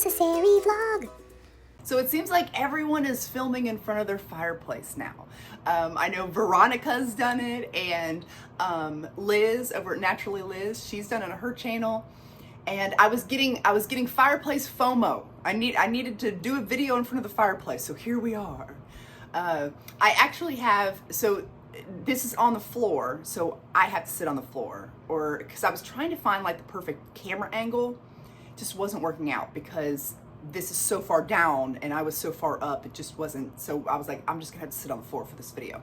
unnecessary vlog. So it seems like everyone is filming in front of their fireplace now. I know Veronica's done it, and Liz over at Naturally Liz, she's done it on her channel. And I was getting fireplace FOMO. I needed to do a video in front of the fireplace, so here we are. I actually have, so this is on the floor, so I have to sit on the floor, or because I was trying to find like the perfect camera angle, it just wasn't working out because this is so far down and I was so far up, it just wasn't. So I was like, I'm just gonna have to sit on the floor for this video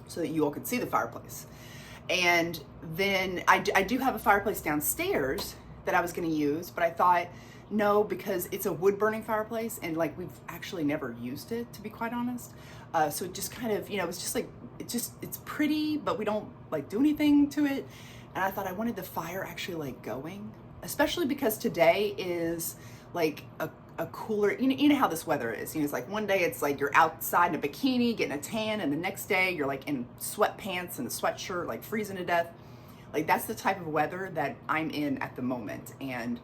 so that you all could see the fireplace. And then I do have a fireplace downstairs that I was gonna use, but I thought, no, because it's a wood burning fireplace and like we've actually never used it, to be quite honest. So it just kind of, it's just like, it's pretty, but we don't like do anything to it. And I thought I wanted the fire actually like going, especially because today is like a cooler, you know how this weather is. It's like one day it's like you're outside in a bikini getting a tan, and the next day you're like in sweatpants and a sweatshirt, like freezing to death. Like that's the type of weather that I'm in at the moment. And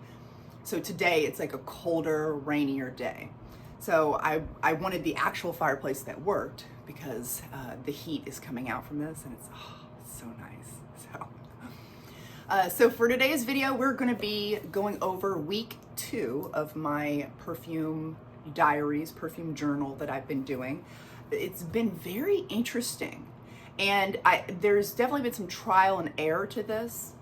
so today it's like a colder, rainier day. So I wanted the actual fireplace that worked because the heat is coming out from this, and it's so nice. So for today's video, we're gonna be going over week 2 of my perfume diaries, perfume journal that I've been doing. It's been very interesting. And there's definitely been some trial and error to this.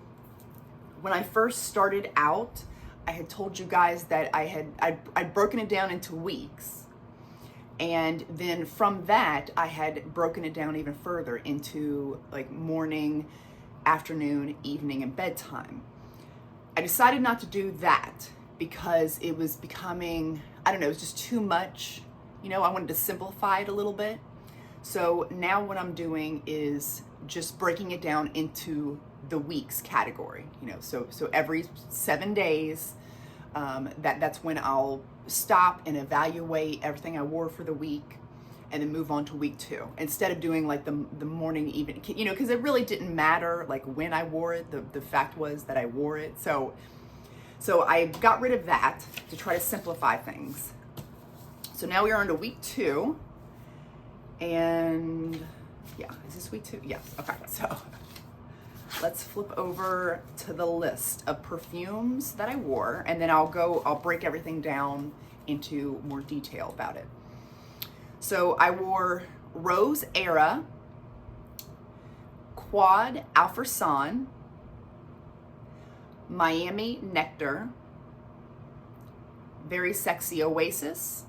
When I first started out, I had told you guys that I'd broken it down into weeks. And then from that, I had broken it down even further into like morning, afternoon, evening, and bedtime. I decided not to do that because it was becoming, I don't know, it was just too much. I wanted to simplify it a little bit. So now what I'm doing is just breaking it down into the weeks category. So every 7 days, that's when I'll stop and evaluate everything I wore for the week, and then move on to week 2 instead of doing like the morning, evening, because it really didn't matter like when I wore it. The fact was that I wore it. So I got rid of that to try to simplify things. So now we are on to week 2. And yeah, is this week 2? Yes. Okay. So let's flip over to the list of perfumes that I wore, and then I'll break everything down into more detail about it. So I wore Rose Era, Quad Alfresan, Miami Nectar, Very Sexy Oasis,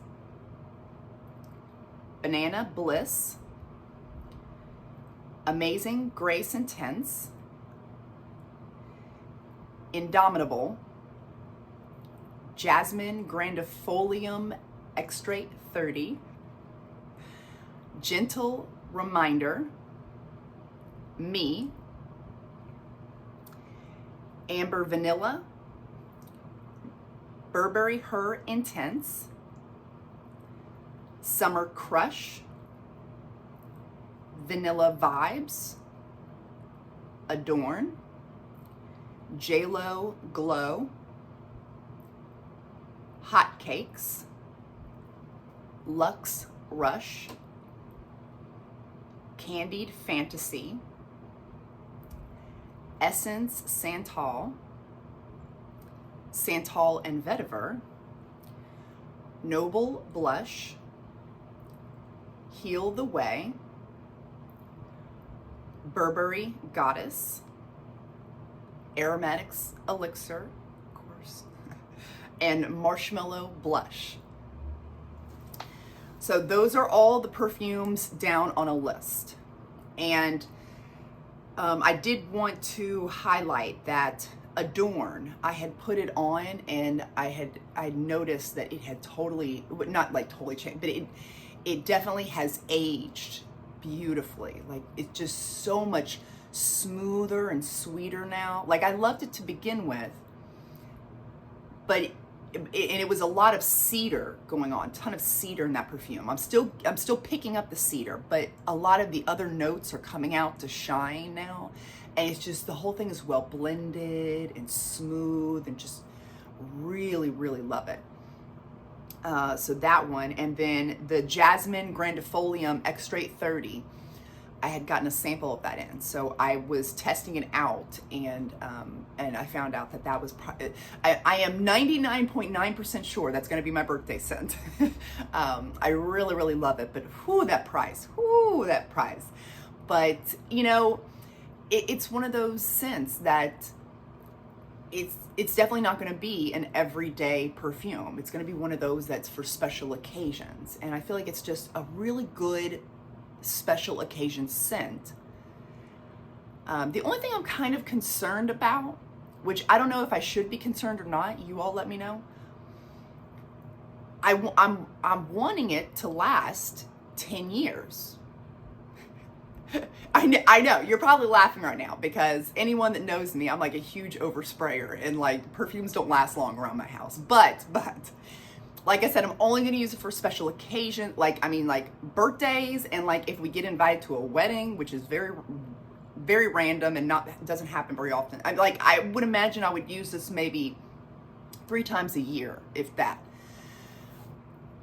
Banana Bliss, Amazing Grace Intense, Indomitable, Jasmine Grandifolium Extrait 30, Gentle Reminder, Me, Amber Vanilla, Burberry Her Intense, Summer Crush, Vanilla Vibes, Adorn, JLo Glow, Hot Cakes, Luxe Rush, Candied Fantasy, Essence Santal, Santal and Vetiver, Noble Blush, Heal the Way, Burberry Goddess, Aromatics Elixir, of course, and Marshmallow Blush. So those are all the perfumes down on a list. And I did want to highlight that Adorn, I had put it on and I noticed that it had totally, not like totally changed, but it definitely has aged beautifully. Like it's just so much smoother and sweeter now. Like I loved it to begin with, but it was a lot of cedar going on, a ton of cedar in that perfume. I'm still picking up the cedar, but a lot of the other notes are coming out to shine now. And it's just, the whole thing is well blended and smooth and just really, really love it. So that one, and then the Jasmine Grandifolium Extrait 30, I had gotten a sample of that in. So I was testing it out, and I found out that was, I am 99.9% sure that's gonna be my birthday scent. I really, really love it, but whoo, that price, But, you know, it's one of those scents that it's definitely not going to be an everyday perfume. It's going to be one of those that's for special occasions. And I feel like it's just a really good special occasion scent. The only thing I'm kind of concerned about, which I don't know if I should be concerned or not, you all let me know. I'm wanting it to last 10 years. I know, you're probably laughing right now, because anyone that knows me, I'm like a huge oversprayer, and like perfumes don't last long around my house. But like I said, I'm only going to use it for special occasion, like birthdays, and like if we get invited to a wedding, which is very, very random and doesn't happen very often. I would imagine I would use this maybe 3 times a year, if that.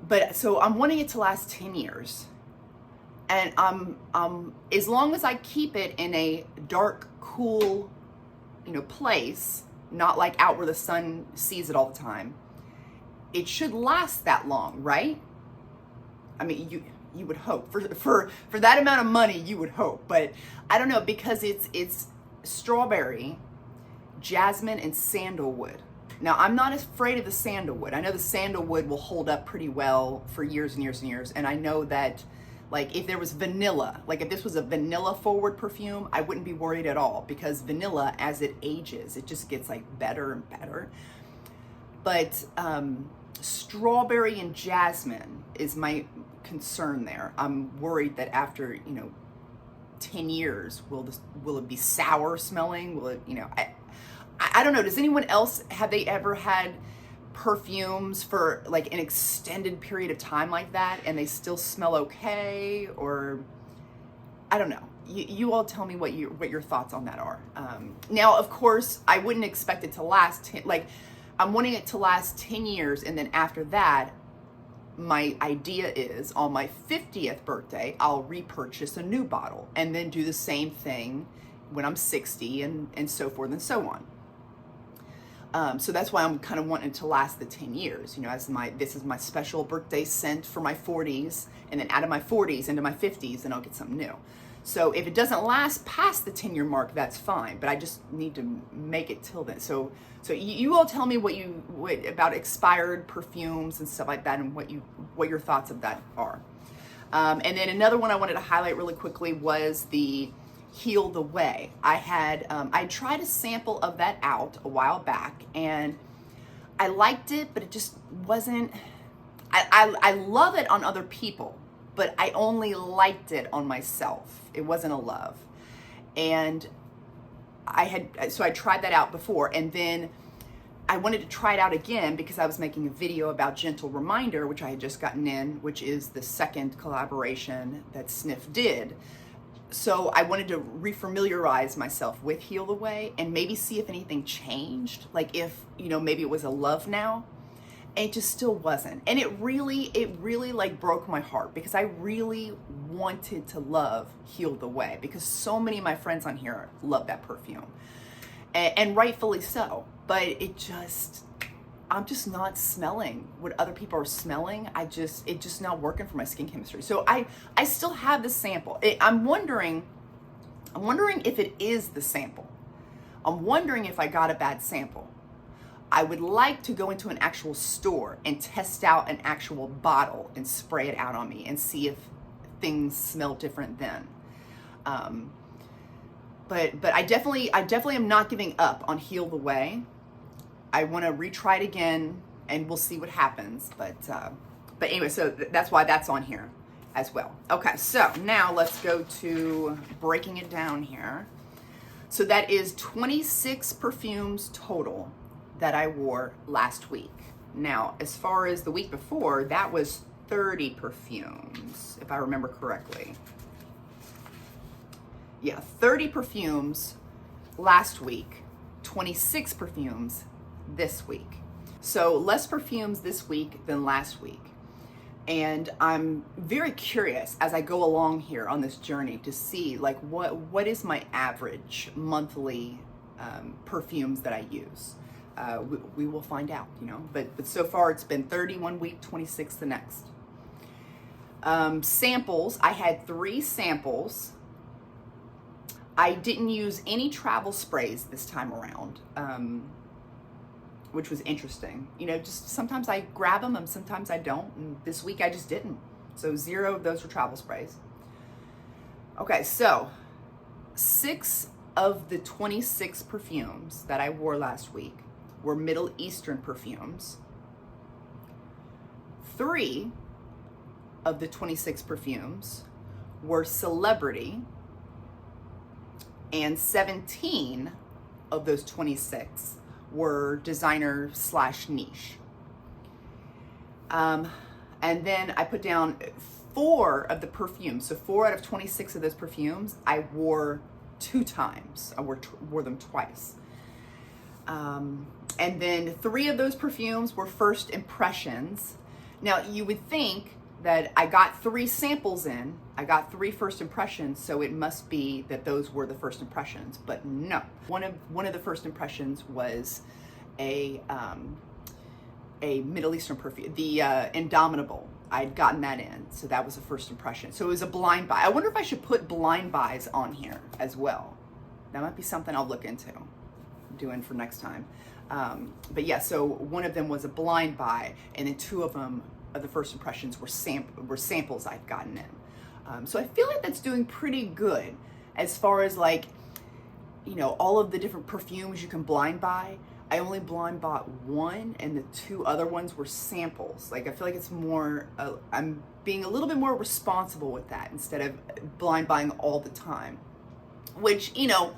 But so I'm wanting it to last 10 years. And as long as I keep it in a dark, cool, place, not like out where the sun sees it all the time, it should last that long, right? I mean, you would hope for that amount of money, you would hope, but I don't know, because it's strawberry, jasmine, and sandalwood. Now, I'm not afraid of the sandalwood. I know the sandalwood will hold up pretty well for years and years and years, and I know that. Like if there was vanilla, like if this was a vanilla forward perfume, I wouldn't be worried at all, because vanilla, as it ages, it just gets like better and better. But strawberry and jasmine is my concern there. I'm worried that after, 10 years, will it be sour smelling? Will it, I don't know. Does anyone else, have they ever had perfumes for like an extended period of time like that and they still smell okay? Or I don't know, you all tell me what your thoughts on that are. Now of course I wouldn't expect it to last I'm wanting it to last 10 years, and then after that my idea is on my 50th birthday I'll repurchase a new bottle and then do the same thing when I'm 60 and so forth and so on. So that's why I'm kind of wanting to last the 10 years, this is my special birthday scent for my 40s, and then out of my 40s into my 50s, then I'll get something new. So if it doesn't last past the 10-year mark, that's fine, but I just need to make it till then. So you all tell me what about expired perfumes and stuff like that, and what your thoughts of that are. And then another one I wanted to highlight really quickly was the Heal the Way. I tried a sample of that out a while back, and I liked it, but it just wasn't, I love it on other people, but I only liked it on myself. It wasn't a love. And so I tried that out before, and then I wanted to try it out again because I was making a video about Gentle Reminder, which I had just gotten in, which is the second collaboration that Sniff did. So I wanted to refamiliarize myself with Heal the Way and maybe see if anything changed. Like if, maybe it was a love now. And it just still wasn't. And it really like broke my heart, because I really wanted to love Heal the Way, because so many of my friends on here love that perfume. And rightfully so. But I'm just not smelling what other people are smelling. It's just not working for my skin chemistry. So I still have the sample. I'm wondering if it is the sample. I'm wondering if I got a bad sample. I would like to go into an actual store and test out an actual bottle and spray it out on me and see if things smell different then. But I definitely am not giving up on Heal the Way. I want to retry it again, and we'll see what happens. But anyway, so that's why that's on here as well. Okay, so now let's go to breaking it down here. So that is 26 perfumes total that I wore last week. Now, as far as the week before, that was 30 perfumes, if I remember correctly. Yeah, 30 perfumes last week, 26 perfumes this week. So less perfumes this week than last week. And I'm very curious as I go along here on this journey to see like what is my average monthly perfumes that I use. We will find out, you know, but so far it's been 30 one week, 26 the next. Samples, I had 3 samples. I didn't use any travel sprays this time around, which was interesting. You know, just sometimes I grab them and sometimes I don't. And this week I just didn't. So 0 of those were travel sprays. Okay, so 6 of the 26 perfumes that I wore last week were Middle Eastern perfumes. 3 of the 26 perfumes were celebrity, and 17 of those 26 were designer / niche. And then I put down 4 of the perfumes. So 4 out of 26 of those perfumes I wore 2 times. I wore them twice. And then 3 of those perfumes were first impressions. Now you would think that I got 3 samples in, I got 3 first impressions, so it must be that those were the first impressions, but no. One of the first impressions was a Middle Eastern perfume, the Indomitable. I'd gotten that in, so that was the first impression. So it was a blind buy. I wonder if I should put blind buys on here as well. That might be something I'll look into doing for next time. But yeah, so one of them was a blind buy, and then 2 of them, the first impressions, were samples I've gotten in. So I feel like that's doing pretty good as far as like, you know, all of the different perfumes you can blind buy. I only blind bought 1, and the 2 other ones were samples. Like I feel like it's more, I'm being a little bit more responsible with that instead of blind buying all the time. Which, you know,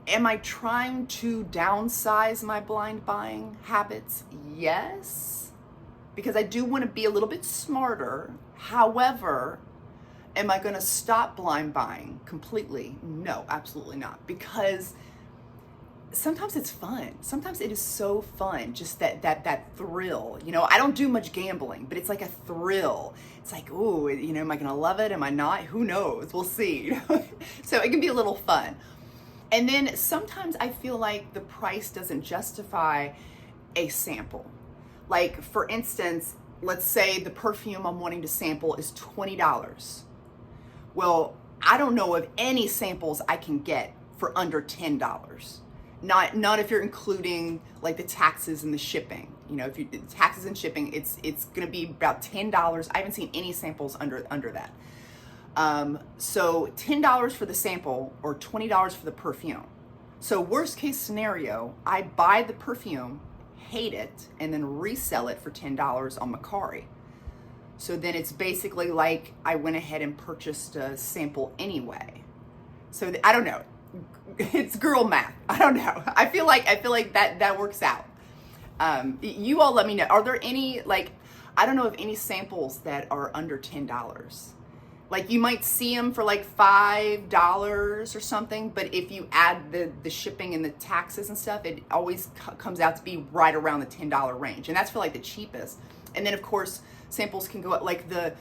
am I trying to downsize my blind buying habits? Yes, because I do want to be a little bit smarter. However, am I going to stop blind buying completely? No, absolutely not. Because sometimes it's fun. Sometimes it is so fun, just that thrill. You know, I don't do much gambling, but it's like a thrill. It's like, ooh, you know, am I gonna love it? Am I not? Who knows? We'll see. So it can be a little fun. And then sometimes I feel like the price doesn't justify a sample. Like for instance, let's say the perfume I'm wanting to sample is $20. Well, I don't know of any samples I can get for under $10. Not if you're including like the taxes and the shipping. You know, if you taxes and shipping, it's gonna be about $10. I haven't seen any samples under that. So $10 for the sample or $20 for the perfume. So worst case scenario, I buy the perfume, hate it, and then resell it for $10 on Mercari. So then it's basically like I went ahead and purchased a sample anyway. So I don't know. It's girl math. I don't know. I feel like that works out. You all let me know. Are there any, like, I don't know of any samples that are under $10. Like you might see them for like $5 or something, but if you add the shipping and the taxes and stuff, it always comes out to be right around the $10 range. And that's for like the cheapest. And then of course, samples can go up, like the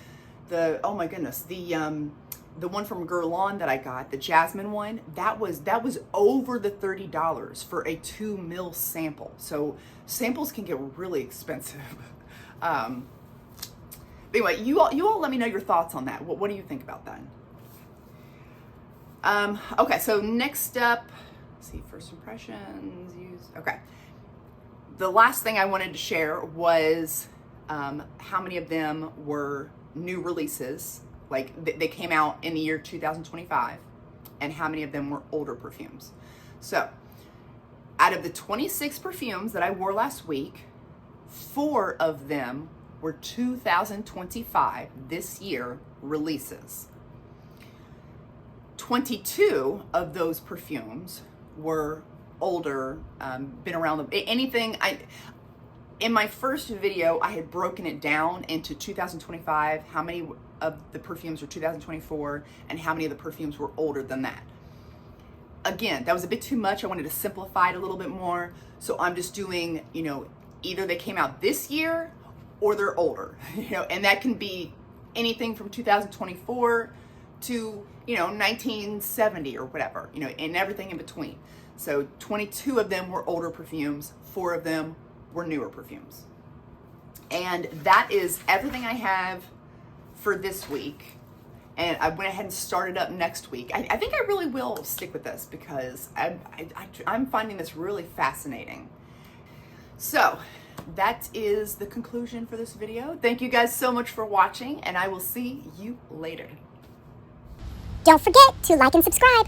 oh my goodness, the one from Guerlain that I got, the Jasmine one, that was over the $30 for a 2 ml sample. So samples can get really expensive. Anyway, you all let me know your thoughts on that. What do you think about that? Okay, so next up, let's see, first impressions, okay. The last thing I wanted to share was how many of them were new releases, like they came out in the year 2025, and how many of them were older perfumes. So out of the 26 perfumes that I wore last week, 4 of them were 2025, this year, releases. 22 of those perfumes were older, been around in my first video, I had broken it down into 2025, how many of the perfumes were 2024, and how many of the perfumes were older than that. again, that was a bit too much. I wanted to simplify it a little bit more. So I'm just doing, you know, either they came out this year or they're older, you know, and that can be anything from 2024 to, you know, 1970 or whatever, you know, and everything in between. So 22 of them were older perfumes, 4 of them were newer perfumes. And that is everything I have for this week. And I went ahead and started up next week. I think I really will stick with this because I'm finding this really fascinating. So that is the conclusion for this video. Thank you guys so much for watching, and I will see you later. Don't forget to like and subscribe.